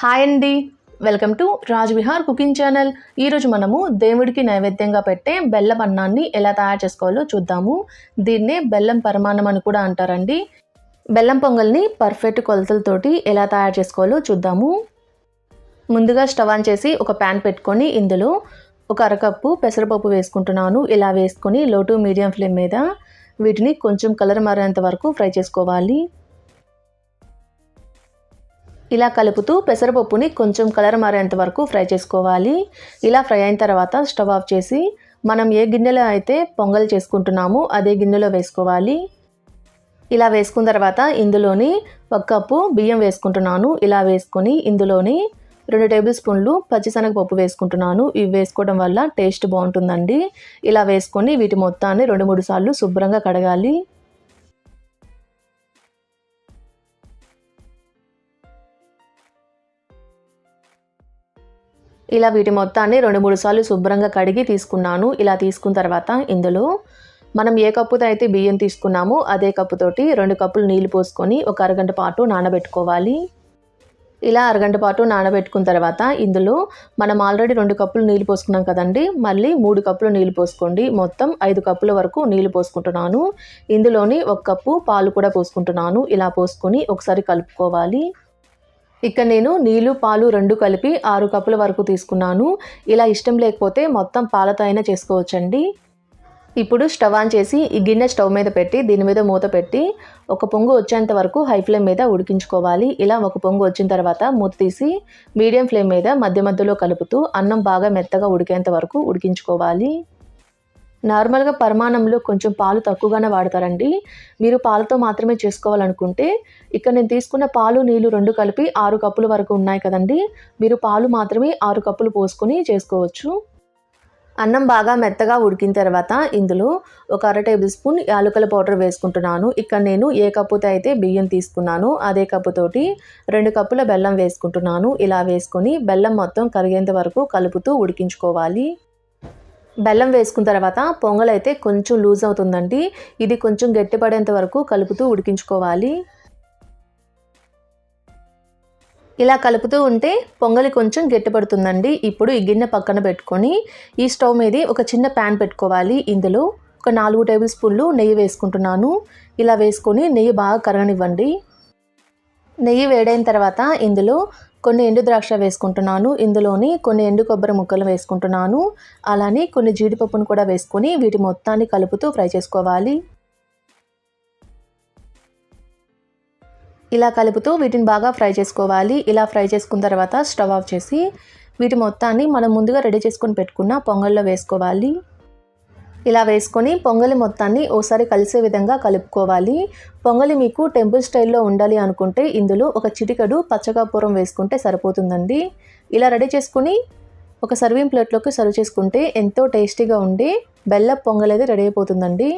Hi అండి, welcome to Raj Vihar cooking channel. ఈరోజు మనము దేవుడికి నైవేద్యంగా పెట్టే బెల్లం అన్నాన్ని ఎలా తయారు చేసుకోవాలో చూద్దాము. దీన్నే బెల్లం పరమాన్నం అని కూడా అంటారండి. బెల్లం పొంగల్ని పర్ఫెక్ట్ కొలతలతోటి ఎలా తయారు చేసుకోవాలో చూద్దాము. ముందుగా స్టవ్ ఆన్ చేసి ఒక ప్యాన్ పెట్టుకొని ఇందులో ఒక అరకప్పు పెసరపప్పు వేసుకుంటున్నాను. ఇలా వేసుకొని లో టు మీడియం ఫ్లేమ్ మీద వీటిని కొంచెం కలర్ మారేంత వరకు ఫ్రై చేసుకోవాలి. ఇలా కలుపుతూ పెసరపప్పుని కొంచెం కలర్ మారేంత వరకు ఫ్రై చేసుకోవాలి. ఇలా ఫ్రై అయిన తర్వాత స్టవ్ ఆఫ్ చేసి మనం ఏ గిన్నెలో అయితే పొంగల్ చేసుకుంటున్నామో అదే గిన్నెలో వేసుకోవాలి. ఇలా వేసుకున్న తర్వాత ఇందులోని 1 కప్పు బియ్యం వేసుకుంటున్నాను. ఇలా వేసుకొని ఇందులోని 2 టేబుల్ స్పూన్లు పచ్చిశనగపప్పు వేసుకుంటున్నాను. ఇవి వేసుకోవడం వల్ల టేస్ట్ బాగుంటుందండి. ఇలా వేసుకొని వీటి మొత్తాన్ని 2-3 సార్లు శుభ్రంగా కడగాలి. ఇలా వీటి మొత్తాన్ని 2-3 సార్లు శుభ్రంగా కడిగి తీసుకున్నాను. ఇలా తీసుకున్న తర్వాత ఇందులో మనం ఏ కప్పుతో అయితే బియ్యం తీసుకున్నామో అదే కప్పుతోటి 2 కప్పులు నీళ్లు పోసుకొని ఒక అరగంట పాటు నానబెట్టుకోవాలి. ఇలా అరగంట పాటు నానబెట్టుకున్న తర్వాత ఇందులో మనం ఆల్రెడీ 2 కప్పులు నీళ్లు పోసుకున్నాం కదండి, మళ్ళీ 3 కప్పులు నీళ్లు పోసుకోండి. మొత్తం 5 కప్పుల వరకు నీళ్లు పోసుకుంటున్నాను. ఇందులోని 1 కప్పు పాలు కూడా పోసుకుంటున్నాను. ఇలా పోసుకొని ఒకసారి కలుపుకోవాలి. ఇక్కడ నేను నీళ్ళు పాలు 2 కలిపి 6 కప్పుల వరకు తీసుకున్నాను. ఇలా ఇష్టం లేకపోతే మొత్తం పాలతో అయినా చేసుకోవచ్చండి. ఇప్పుడు స్టవ్ ఆన్ చేసి ఈ గిన్నె స్టవ్ మీద పెట్టి దీని మీద మూత పెట్టి ఒక పొంగు వచ్చేంత వరకు హై ఫ్లేమ్ మీద ఉడికించుకోవాలి. ఇలా ఒక పొంగు వచ్చిన తర్వాత మూత తీసి మీడియం ఫ్లేమ్ మీద మధ్య మధ్యలో కలుపుతూ అన్నం బాగా మెత్తగా ఉడికేంత వరకు ఉడికించుకోవాలి. నార్మల్గా పరమాన్నంలో కొంచెం పాలు తక్కువగానే వాడతారండి. మీరు పాలతో మాత్రమే చేసుకోవాలనుకుంటే ఇక్కడ నేను తీసుకున్న పాలు నీళ్ళు 2 కలిపి 6 కప్పుల వరకు ఉన్నాయి కదండి, మీరు పాలు మాత్రమే 6 కప్పులు పోసుకొని చేసుకోవచ్చు. అన్నం బాగా మెత్తగా ఉడికిన తర్వాత ఇందులో ఒక 1/2 టేబుల్ స్పూన్ యాలకుల పౌడర్ వేసుకుంటున్నాను. ఇక్కడ నేను ఏ కప్పుతో అయితే బియ్యం తీసుకున్నానో అదే కప్పుతోటి 2 కప్పుల బెల్లం వేసుకుంటున్నాను. ఇలా వేసుకొని బెల్లం మొత్తం కరిగేంత వరకు కలుపుతూ ఉడికించుకోవాలి. బెల్లం వేసుకున్న తర్వాత పొంగల్ అయితే కొంచెం లూజ్ అవుతుందండి. ఇది కొంచెం గట్టిపడేంత వరకు కలుపుతూ ఉడికించుకోవాలి. ఇలా కలుపుతూ ఉంటే పొంగలి కొంచెం గట్టిపడుతుందండి. ఇప్పుడు ఈ గిన్నె పక్కన పెట్టుకొని ఈ స్టవ్ మీద ఒక చిన్న ప్యాన్ పెట్టుకోవాలి. ఇందులో ఒక 4 టేబుల్ స్పూన్లు నెయ్యి వేసుకుంటున్నాను. ఇలా వేసుకొని నెయ్యి బాగా కరగనివ్వండి. నెయ్యి వేడైన తర్వాత ఇందులో కొన్ని ఎండు ద్రాక్ష వేసుకుంటున్నాను. ఇందులోని కొన్ని ఎండు కొబ్బరి ముక్కలు వేసుకుంటున్నాను. అలానే కొన్ని జీడిపప్పును కూడా వేసుకొని వీటి మొత్తాన్ని కలుపుతూ ఫ్రై చేసుకోవాలి. ఇలా కలుపుతూ వీటిని బాగా ఫ్రై చేసుకోవాలి. ఇలా ఫ్రై చేసుకున్న తర్వాత స్టవ్ ఆఫ్ చేసి వీటి మొత్తాన్ని మనం ముందుగా రెడీ చేసుకొని పెట్టుకున్న పొంగల్లో వేసుకోవాలి. ఇలా వేసుకొని పొంగలి మొత్తాన్ని ఓసారి కలిసే విధంగా కలుపుకోవాలి. పొంగలి మీకు టెంపుల్ స్టైల్లో ఉండాలి అనుకుంటే ఇందులో ఒక చిటికెడు పచ్చకర్పూరం వేసుకుంటే సరిపోతుందండి. ఇలా రెడీ చేసుకుని ఒక సర్వింగ్ ప్లేట్లోకి సర్వ్ చేసుకుంటే ఎంతో టేస్టీగా ఉండే బెల్లం పొంగల్ అయితే రెడీ అయిపోతుందండి.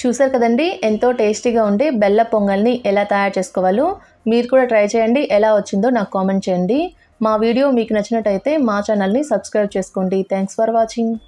చూసారు కదండి, ఎంతో టేస్టీగా ఉండే బెల్లం పొంగల్ని ఎలా తయారు చేసుకోవాలో మీరు కూడా ట్రై చేయండి. ఎలా వచ్చిందో నాకు కామెంట్ చేయండి. మా వీడియో మీకు నచ్చినట్టయితే మా ఛానల్ని సబ్స్క్రైబ్ చేసుకోండి. Thanks for watching.